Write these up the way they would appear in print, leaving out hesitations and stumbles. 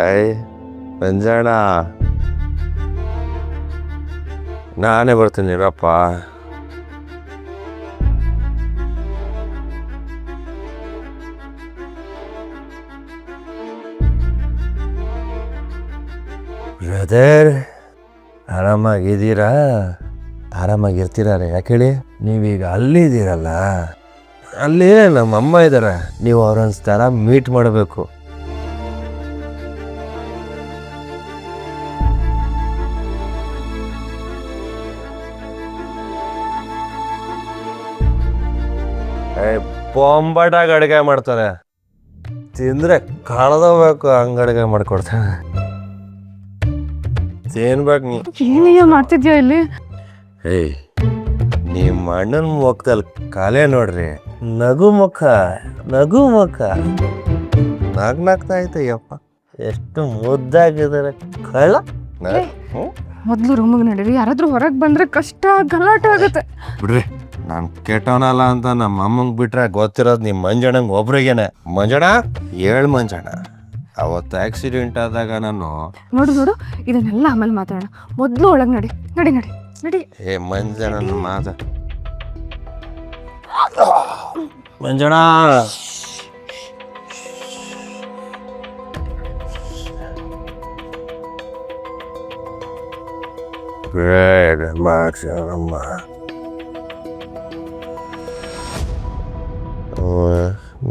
ಅಯ್ಯ ಮಂಜಣ್ಣ, ನಾನೇ ಬರ್ತೀನಿ ಇರಪ್ಪ. ಬ್ರದರ್, ಆರಾಮಾಗಿದ್ದೀರಾ? ಆರಾಮಾಗಿರ್ತೀರಾರೆ? ಯಾಕೆ ಹೇಳಿ? ನೀವೀಗ ಅಲ್ಲಿದ್ದೀರಲ್ಲ, ಅಲ್ಲಿ ನಮ್ಮ ಅಮ್ಮ ಇದ್ದಾರೆ. ನೀವು ಅವ್ರೊಂದ್ಸಲ ಮೀಟ್ ಮಾಡಬೇಕು. ಬೊಂಬಾಟಾಗಿ ಅಡುಗೆ ಮಾಡ್ತಾರೆ, ತಿಂದ್ರೆ ಕಳೆದೋಗ್ಬೇಕು, ಹಂಗೆ ಅಡುಗೆ ಮಾಡ್ಕೊಡ್ತಾರೆ. ತಿನ್ಬೇಕು ನೀ. ಏನಯ್ಯ ಮಾಡ್ತಿದ್ಯಾ ಇಲ್ಲಿ? ಏಯ್, ನಿಮ್ಮ ಅಣ್ಣನ ಮುಖದಲ್ಲಿ ಕಲೆ ನೋಡ್ರಿ, ನಗು ಮುಖ, ನಗು ಮುಖ. ನಗ್ನಾಗ್ತಾ ಐತಯ್ಯಪ್ಪ, ಎಷ್ಟು ಮುದ್ದಾಗಿದ್ದಾರೆ. ಕಳ್ಳ ಮೊದ್ಲು ರೂಮಿಗೆ ನಡೀರಿ, ಯಾರಾದ್ರೂ ಹೊರಗೆ ಬಂದ್ರೆ ಕಷ್ಟ, ಗಲಾಟೆ ಆಗುತ್ತೆ. ಬಿಡ್ರಿ, ನಾನು ಕೆಟ್ಟವನಲ್ಲ ಅಂತ ನಮ್ಮ ಅಮ್ಮಂಗೆ ಬಿಟ್ರೆ ಗೊತ್ತಿರೋದು ನಿಮ್ಮ ಮಂಜಣ್ಣಂಗೆ ಒಬ್ರಿಗೇನೆ. ಮಂಜಣ್ಣ, ಹೇಳು ಮಂಜಣ್ಣ, ಅವತ್ತು ಆಕ್ಸಿಡೆಂಟ್ ಆದಾಗ ನಾನು ನೋಡು ನೋಡು, ಇದನ್ನೆಲ್ಲ ಆಮೇಲೆ ಮಾತಾಡೋಣ. ಮೊದ್ಲು ಒಳಗೆ ನಡಿ ನಡಿ ನಡಿ ನಡಿ. ಏ ಮಂಜಣ್ಣ ಮಾತ ಮಂಜಣ್ಣ, ಬೇಡ ಮಾಡ್ಸಮ್ಮ.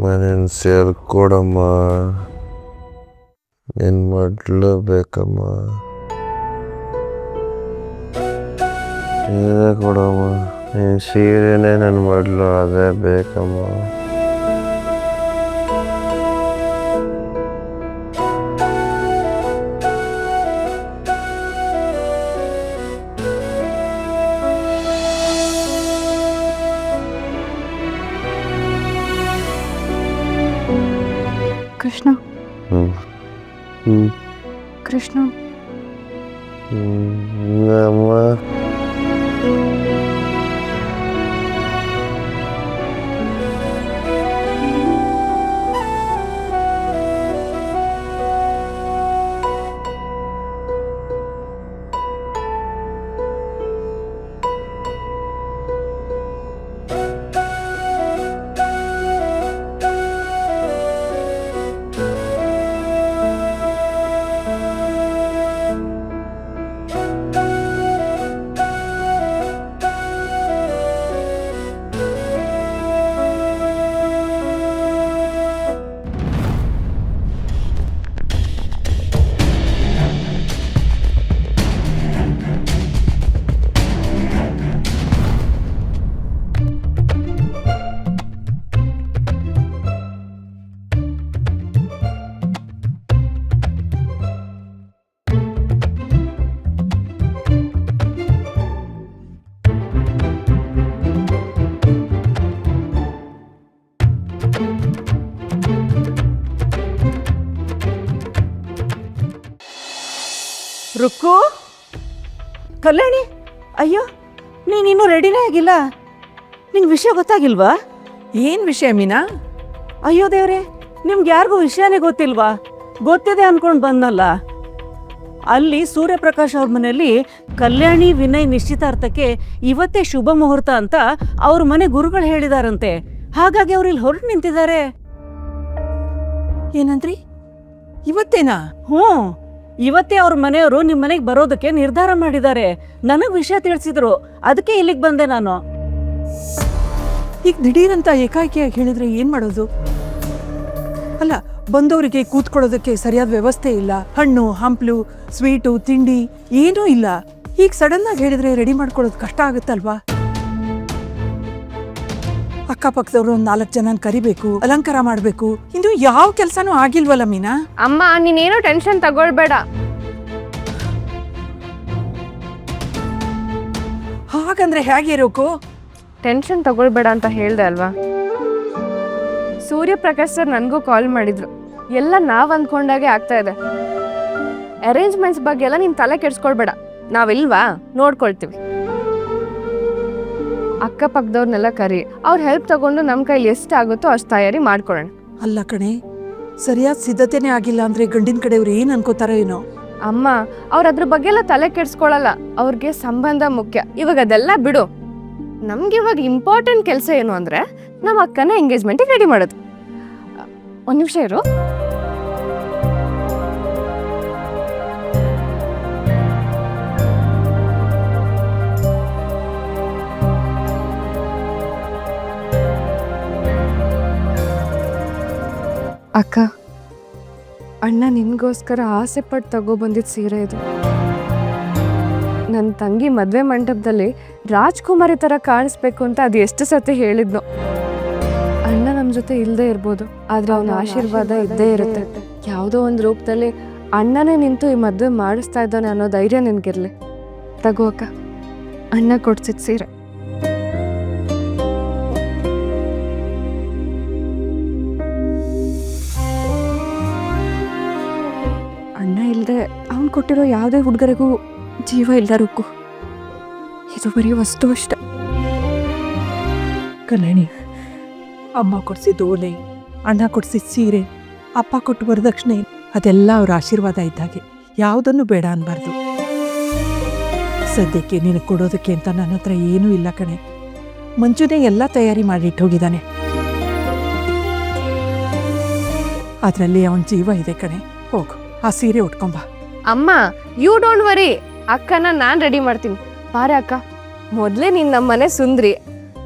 ಮನೇನು ಸೇರ್ಕೊಡಮ್ಮ, ನಿನ್ನ ಮೊದಲು ಬೇಕಮ್ಮ. ಸೀರೆ ಕೊಡಮ್ಮ, ನಿನ್ನ ಸೀರೆನೇ ನನ್ನ ಮೊದಲು, ಅದೇ ಬೇಕಮ್ಮ. ಕೃಷ್ಣ, ಕೃಷ್ಣ, ಅಮ್ಮ. ರುಕ್ಕು, ಕಲ್ಯಾಣಿ, ಅಯ್ಯೋ ನೀನಿನ್ನೂ ರೆಡಿನೇ ಆಗಿಲ್ಲ. ನಿಂಗೆ ವಿಷಯ ಗೊತ್ತಾಗಿಲ್ವಾ? ಏನು ವಿಷಯ ಮೀನಾ? ಅಯ್ಯೋ ದೇವ್ರೆ, ನಿಮ್ಗೆ ಯಾರಿಗೂ ವಿಷಯನೇ ಗೊತ್ತಿಲ್ವಾ? ಗೊತ್ತಿದೆ ಅನ್ಕೊಂಡು ಬಂದಲ್ಲ. ಅಲ್ಲಿ ಸೂರ್ಯಪ್ರಕಾಶ್ ಅವ್ರ ಮನೆಯಲ್ಲಿ ಕಲ್ಯಾಣಿ ವಿನಯ್ ನಿಶ್ಚಿತಾರ್ಥಕ್ಕೆ ಇವತ್ತೇ ಶುಭ ಮುಹೂರ್ತ ಅಂತ ಅವ್ರ ಮನೆ ಗುರುಗಳು ಹೇಳಿದಾರಂತೆ. ಹಾಗಾಗಿ ಅವ್ರು ಇಲ್ಲಿ ಹೊರಟು ನಿಂತಿದ್ದಾರೆ. ಏನಂದ್ರಿ? ಇವತ್ತೇನಾ? ಹ್ಞೂ, ಇವತ್ತೇ ಅವ್ರ ಮನೆಯವರು ನಿಮ್ಮ ಮನೆಗೆ ಬರೋದಕ್ಕೆ ನಿರ್ಧಾರ ಮಾಡಿದ್ದಾರೆ. ನನಗೆ ವಿಷಯ ತಿಳಿಸಿದ್ರು, ಅದಕ್ಕೆ ಇಲ್ಲಿಗೆ ಬಂದೆ ನಾನು. ಈಗ ದಿಢೀರಂತ ಏಕಾಏಕಿಯಾಗಿ ಹೇಳಿದ್ರೆ ಏನ್ ಮಾಡೋದು? ಅಲ್ಲ, ಬಂದವರಿಗೆ ಕೂತ್ಕೊಳ್ಳೋದಕ್ಕೆ ಸರಿಯಾದ ವ್ಯವಸ್ಥೆ ಇಲ್ಲ. ಹಣ್ಣು ಹಂಪ್ಲು, ಸ್ವೀಟು, ತಿಂಡಿ ಏನೂ ಇಲ್ಲ. ಈಗ ಸಡನ್ ಆಗಿ ಹೇಳಿದ್ರೆ ರೆಡಿ ಮಾಡ್ಕೊಳ್ಳೋದು ಕಷ್ಟ ಆಗುತ್ತಲ್ವಾ? ಅಕ್ಕಪಕ್ಕದವ್ರು ಒಂದು 4 ಜನನ ಕರಿಬೇಕು, ಅಲಂಕಾರ ಮಾಡಬೇಕು. ಇನ್ನು ಯಾವ ಕೆಲಸನೂ ಆಗಿಲ್ವಲ್ಲ ಮೀನಾ? ಅಮ್ಮ, ನೀನೇನೋ ಟೆನ್ಷನ್ ತಗೊಳ್ಬೇಡ. ಹಾಗಂದ್ರೆ ಹೇಗೆ ಇರೋಕು? ಟೆನ್ಷನ್ ತಗೊಳ್ಬೇಡ ಅಂತ ಹೇಳ್ದೆ ಅಲ್ವಾ? ಸೂರ್ಯಪ್ರಕಾಶ್ ಸರ್ ನನಗೂ ಕಾಲ್ ಮಾಡಿದ್ರು. ಎಲ್ಲ ನಾವು ಅಂದ್ಕೊಂಡಾಗೆ ಆಗ್ತಾ ಇದೆ. ಅರೇಂಜ್ಮೆಂಟ್ಸ್ ಬಗ್ಗೆ ಎಲ್ಲ ನೀನು ತಲೆ ಕೆಡ್ಸ್ಕೊಳ್ಬೇಡ, ನಾವಿಲ್ವಾ ನೋಡ್ಕೊಳ್ತೀವಿ. ಅಕ್ಕಪಕ್ಕದವ್ರನ್ನೆಲ್ಲ ಕರಿ, ಅವ್ರ ಹೆಲ್ಪ್ ತಗೊಂಡು ನಮ್ಮ ಕೈಲಿ ಎಷ್ಟಾಗುತ್ತೋ ಅಷ್ಟು ತಯಾರಿ ಮಾಡ್ಕೊಳ್ಳೋಣ. ಅಲ್ಲ ಕಣೆ, ಸರಿಯಾದ ಸಿದ್ಧತೆನೇ ಆಗಿಲ್ಲ ಅಂದ್ರೆ ಗಂಡಿನ ಕಡೆಯವ್ರು ಏನ್ ಅನ್ಕೋತಾರೋ ಏನೋ. ಅಮ್ಮ ಅವ್ರು ಅದ್ರ ಬಗ್ಗೆ ಎಲ್ಲ ತಲೆ ಕೆಡ್ಸ್ಕೊಳಲ್ಲ, ಅವ್ರಿಗೆ ಸಂಬಂಧ ಮುಖ್ಯ. ಇವಾಗ ಅದೆಲ್ಲ ಬಿಡು, ನಮ್ಗೆ ಇವಾಗ ಇಂಪಾರ್ಟೆಂಟ್ ಕೆಲಸ ಏನು ಅಂದ್ರೆ ನಮ್ಮ ಅಕ್ಕನ ಎಂಗೇಜ್ಮೆಂಟಿಗೆ ರೆಡಿ ಮಾಡೋದು. ಒಂದ್ ನಿಮಿಷ ಇರು. ಅಕ್ಕ, ಅಣ್ಣ ನಿನ್ಗೋಸ್ಕರ ಆಸೆ ಪಟ್ಟು ತಗೊಬಂದಿದ್ದ ಸೀರೆ ಇದು. ನನ್ನ ತಂಗಿ ಮದುವೆ ಮಂಟಪದಲ್ಲಿ ರಾಜ್ಕುಮಾರಿ ಥರ ಕಾಣಿಸ್ಬೇಕು ಅಂತ ಅದು ಎಷ್ಟು ಸತಿ ಹೇಳಿದ್ನೋ. ಅಣ್ಣ ನಮ್ಮ ಜೊತೆ ಇಲ್ಲದೆ ಇರ್ಬೋದು, ಆದರೆ ಅವನ ಆಶೀರ್ವಾದ ಇದ್ದೇ ಇರುತ್ತೆ. ಯಾವುದೋ ಒಂದು ರೂಪದಲ್ಲಿ ಅಣ್ಣನೇ ನಿಂತು ಈ ಮದುವೆ ಮಾಡಿಸ್ತಾ ಇದ್ದಾನೆ ಅನ್ನೋ ಧೈರ್ಯ ನಿನಗಿರಲಿ. ತಗೋ ಅಕ್ಕ, ಅಣ್ಣ ಕೊಡ್ಸಿದ ಸೀರೆ. ಅಣ್ಣ ಇಲ್ಲದೆ ಅವನು ಕೊಟ್ಟಿರೋ ಯಾವುದೇ ಹುಡುಗರಿಗೂ ಜೀವ ಇಲ್ಲ ರುಕ್ಕು. ಇದು ಬರೀ ವಸ್ತು ಅಷ್ಟೆ. ಕಲ್ಯಾಣಿ, ಅಮ್ಮ ಕೊಡ್ಸಿದ ಓಲೆ, ಅಣ್ಣ ಕೊಡ್ಸಿದ ಸೀರೆ, ಅಪ್ಪ ಕೊಟ್ಟು ವರದಕ್ಷಿಣೆ, ಅದೆಲ್ಲ ಅವ್ರ ಆಶೀರ್ವಾದ ಇದ್ದಾಗೆ. ಯಾವುದನ್ನು ಬೇಡ ಅನ್ಬಾರ್ದು. ಸದ್ಯಕ್ಕೆ ನಿನಗೆ ಕೊಡೋದಕ್ಕೆ ಅಂತ ನನ್ನ ಹತ್ರ ಏನೂ ಇಲ್ಲ ಕಣೆ. ಮಂಜುನೇ ಎಲ್ಲ ತಯಾರಿ ಮಾಡಿಟ್ಟು ಹೋಗಿದ್ದಾನೆ. ಅದರಲ್ಲಿ ಅವನ ಜೀವ ಇದೆ ಕಣೆ. ಹೋಗು, ಆ ಸೀರೆ ಉಟ್ಕೊಂಬ. ಅಮ್ಮ, ಯು ಡೋಂಟ್ ವರಿ, ಅಕ್ಕನ ನಾನು ರೆಡಿ ಮಾಡ್ತೀನಿ. ಬಾರೆ ಅಕ್ಕ, ಮೊದಲೇ ನೀನು ನಮ್ಮ ಮನೆ ಸುಂದ್ರಿ.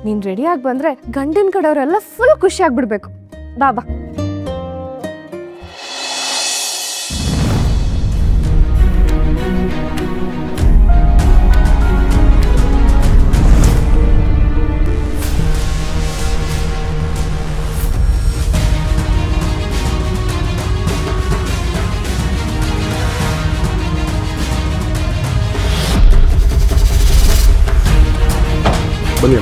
ನೀನು ರೆಡಿಯಾಗಿ ಬಂದರೆ ಗಂಡಿನ ಕಡೆಯವರೆಲ್ಲ ಫುಲ್ ಖುಷಿ ಆಗ್ಬಿಡ್ಬೇಕು. ಬಾಬಾ. ಬನ್ನಿ.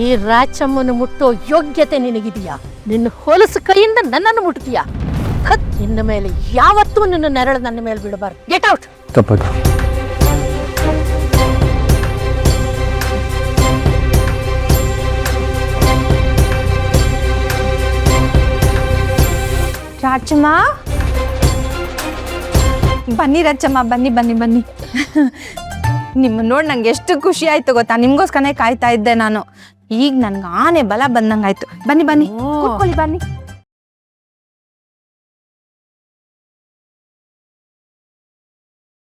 ಈ ರಾಚಮ್ಮನ ಮುಟ್ಟೋ ಯೋಗ್ಯತೆ ನಿನಗಿದೆಯಾ? ನಿನ್ನ ಹೊಲಸು ಕೈಯಿಂದ ನನ್ನನ್ನು ಮುಟ್ತೀಯಾ? ಇನ್ನು ಮೇಲೆ ಯಾವತ್ತೂ ನಿನ್ನ ನೆರಳು ನನ್ನ ಮೇಲೆ ಬಿಡಬಾರ್ದು. Get out. ತಪ್ಪಾಗಿ ರಾಚಮ್ಮ, ಬನ್ನಿ ರಾಚಮ್ಮ, ಬನ್ನಿ ಬನ್ನಿ ಬನ್ನಿ. ನಿಮ್ಮ ನೋಡಿ ನಂಗೆ ಎಷ್ಟು ಖುಷಿ ಆಯ್ತು ಗೊತ್ತಾ? ನಿಮ್ಗೋಸ್ಕರನೇ ಕಾಯ್ತಾ ಇದ್ದೆ ನಾನು. ಈಗ ನನ್ಗೆ ಆನೆ ಬಲ ಬಂದಂಗಾಯ್ತು. ಬನ್ನಿ ಬನ್ನಿ, ಕೂತ್ಕೊಳ್ಳಿ ಬನ್ನಿ.